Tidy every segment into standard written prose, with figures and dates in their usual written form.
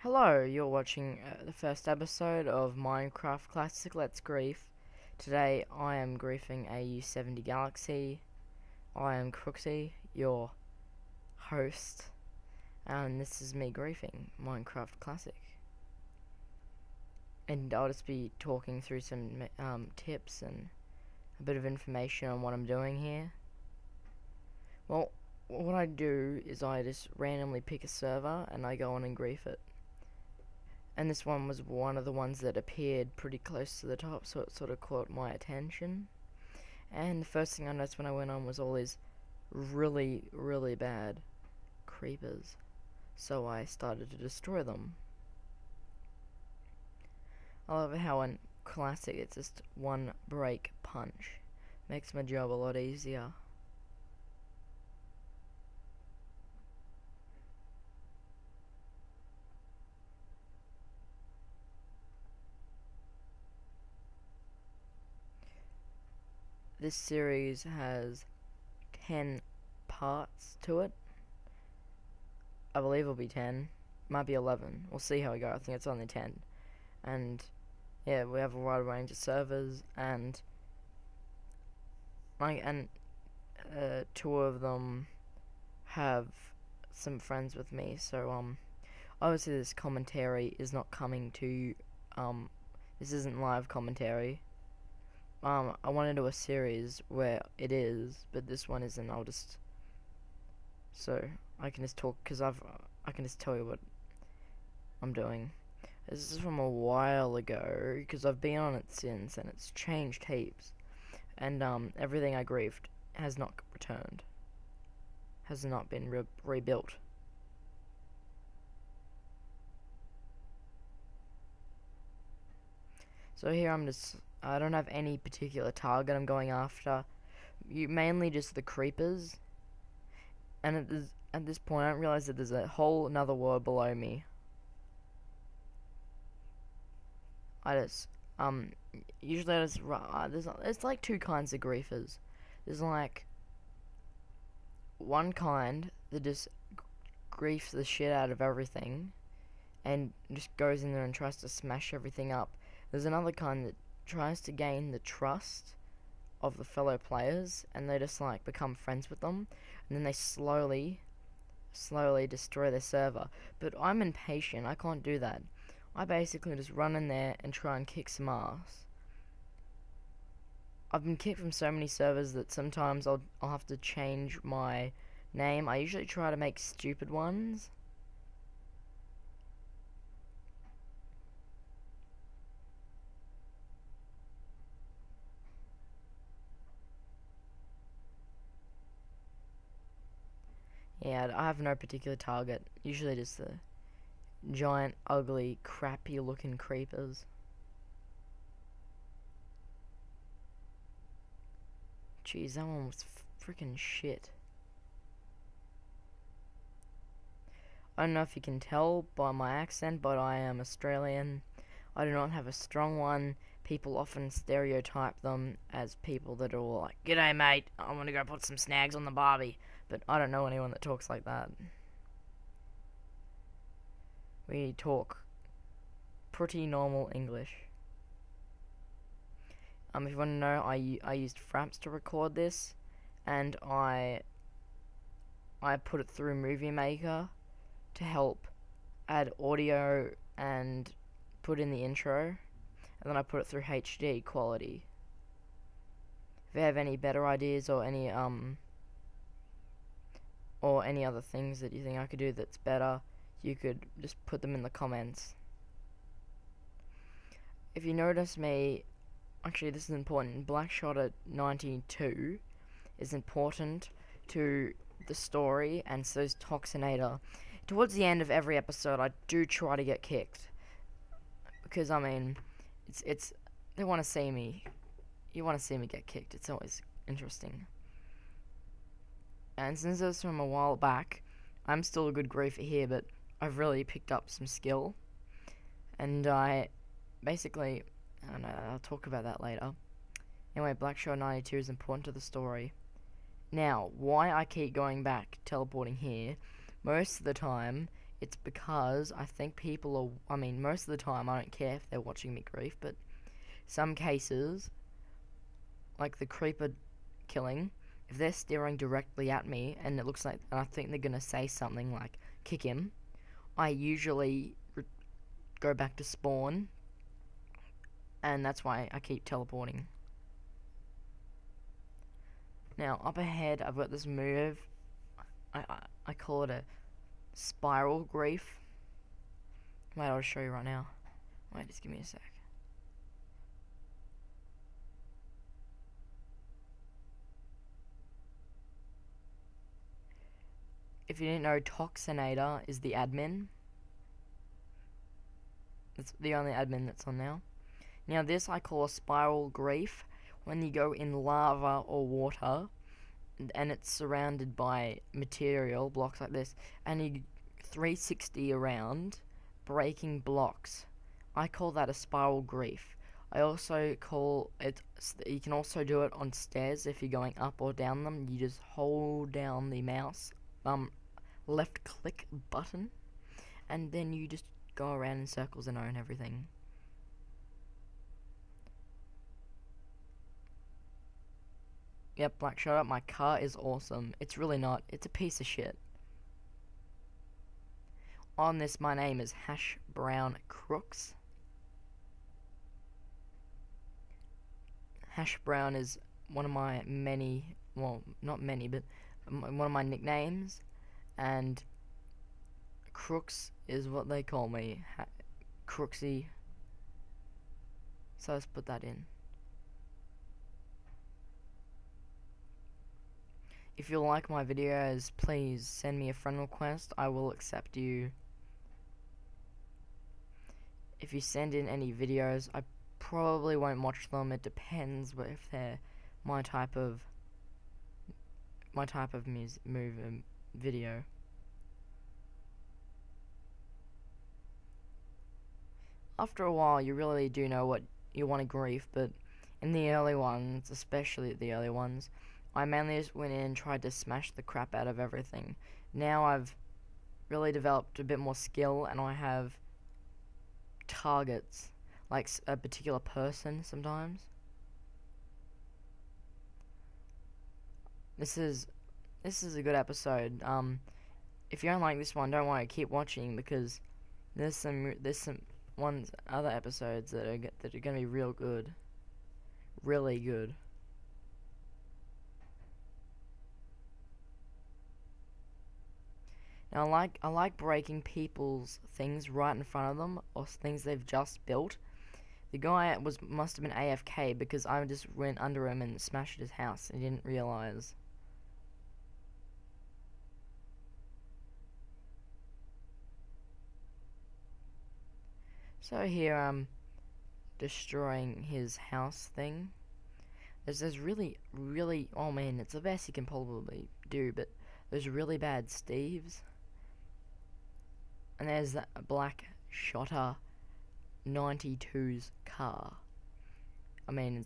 Hello, you're watching the first episode of Minecraft Classic Let's Grief. Today I am griefing a Au70 Galaxy. I am Crooksy, your host, and this is me griefing Minecraft Classic. And I'll just be talking through some tips and a bit of information on what I'm doing here. Well, what I do is I just randomly pick a server and I go on and grief it. And this one was one of the ones that appeared pretty close to the top, so it sort of caught my attention. And the first thing I noticed when I went on was all these really, really bad creepers. So I started to destroy them. I love how in Classic it's just one break punch. Makes my job a lot easier. This series has 10 parts to it. I believe it'll be 10. Might be 11. We'll see how we go. I think it's only 10. And yeah, we have a wide range of servers, and two of them have some friends with me. So obviously this commentary is not coming to this isn't live commentary. I want to do a series where it is, but this one isn't. So I can just talk, because I can just tell you what I'm doing. This is from a while ago, because I've been on it since, and it's changed heaps. And everything I griefed has not returned, has not been rebuilt. So here I don't have any particular target I'm going after. Mainly just the creepers. And at this point I don't realize that there's a whole another world below me. Usually there's like two kinds of griefers. There's like one kind that just griefs the shit out of everything and just goes in there and tries to smash everything up. There's another kind that tries to gain the trust of the fellow players, and they just like become friends with them, and then they slowly destroy their server. But I'm impatient, I can't do that. I basically just run in there and try and kick some ass. I've been kicked from so many servers that sometimes I'll have to change my name. I usually try to make stupid ones. Yeah, I have no particular target. Usually just the giant, ugly, crappy looking creepers. Jeez, that one was freaking shit. I don't know if you can tell by my accent, but I am Australian. I do not have a strong one. People often stereotype them as people that are all like, "G'day mate, I'm gonna go put some snags on the barbie." But I don't know anyone that talks like that. We talk pretty normal English. If you want to know, I used fraps to record this, and I put it through Movie Maker to help add audio and put in the intro, and then I put it through HD quality. If you have any better ideas or any other things that you think I could do that's better, you could just put them in the comments. If you notice me, actually this is important, Blackshotter 92 is important to the story, and so is Toxinator. Towards the end of every episode I do try to get kicked, because I mean it's they want to see me. You want to see me get kicked. It's always interesting. And since it was from a while back, I'm still a good griefer here, but I've really picked up some skill. And I basically, I don't know, I'll talk about that later. Anyway, Blackshotter 92 is important to the story. Now, why I keep going back, teleporting here, most of the time, it's because I think people are, I mean, most of the time I don't care if they're watching me grief, but some cases, like the creeper killing, if they're staring directly at me and it looks like, and I think they're gonna say something like kick him, I usually go back to spawn, and that's why I keep teleporting. Now up ahead I've got this move, I call it a spiral grief. Wait, I'll show you right now. Wait, just give me a sec. If you didn't know, Toxinator is the admin. It's the only admin that's on now. Now this I call a spiral grief. When you go in lava or water, and it's surrounded by material, blocks like this, and you 360 around, breaking blocks. I call that a spiral grief. I also call it, you can also do it on stairs if you're going up or down them. You just hold down the mouse, left click button, and then you just go around in circles and own everything. Yep, Black shut up. My car is awesome. It's really not. It's a piece of shit. On this, my name is HashBrownCrooks. HashBrown is one of my many, well, not many, but one of my nicknames, and Crooks is what they call me, Crooksy. So let's put that in. If you like my videos, please send me a friend request. I will accept you. If you send in any videos, I probably won't watch them. It depends if they're my type of video. After a while, you really do know what you want to grief, but in the early ones, especially the early ones, I mainly just went in and tried to smash the crap out of everything. Now I've really developed a bit more skill, and I have targets, like a particular person sometimes. This is a good episode. If you don't like this one, don't worry, keep watching, because there's some other episodes that are gonna be real good, really good. Now I like breaking people's things right in front of them, or things they've just built. The guy must have been AFK, because I just went under him and smashed his house and didn't realize. So here I'm destroying his house thing. There's really, oh man, it's the best you can probably do, but there's really bad Steves. And there's that black shotter 92's car. It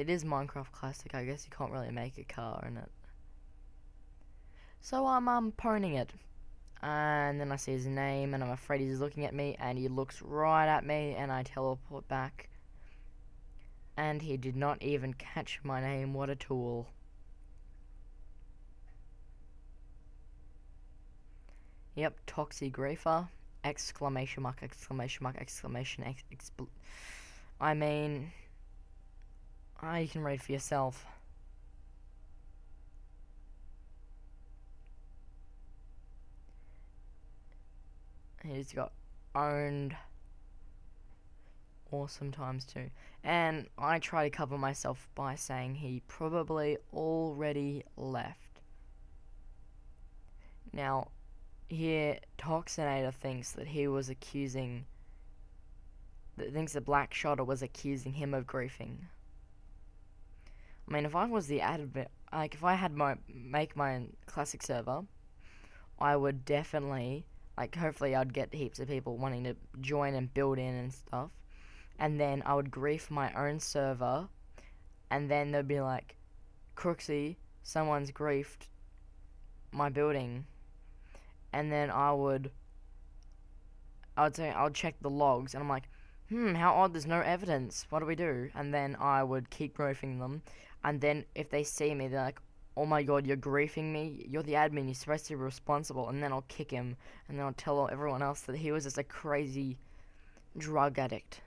is Minecraft Classic. I guess you can't really make a car in it. So I'm poning it, and then I see his name, and I'm afraid he's looking at me, and he looks right at me, and I teleport back, and he did not even catch my name. What a tool. Yep, Toxic Griefer, exclamation mark, exclamation mark, exclamation, I mean, you can read for yourself. He's got owned awesome times too. And I try to cover myself by saying he probably already left. Now, here, Toxinator thinks that the Black Shotter was accusing him of griefing. I mean, if I was the admin, like, if I had make my own classic server, I would definitely, like, hopefully I'd get heaps of people wanting to join and build in and stuff, and then I would grief my own server, and then they'd be like, Crooksy, someone's griefed my building. and then I would check the logs, and I'm like, how odd, there's no evidence, what do we do? And then I would keep griefing them, and then if they see me, they're like, oh my god, you're griefing me, you're the admin, you're supposed to be responsible. And then I'll kick him, and then I'll tell everyone else that he was just a crazy drug addict.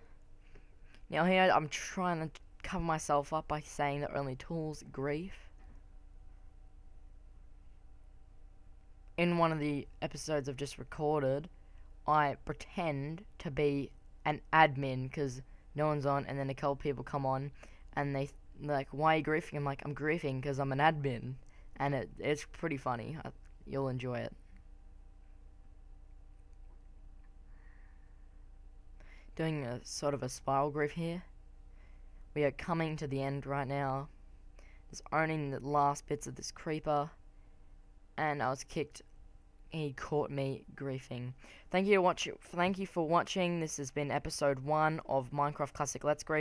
Now here, I'm trying to cover myself up by saying that only tools grief. In one of the episodes I've just recorded, I pretend to be an admin because no one's on, and then a couple people come on, and they're like, why are you griefing? I'm like, I'm griefing because I'm an admin, and it's pretty funny. You'll enjoy it. Doing a sort of a spiral grief here. We are coming to the end right now. Just owning the last bits of this creeper, and I was kicked. He caught me griefing. Thank you for watching. This has been episode 1 of Minecraft Classic Let's Grief.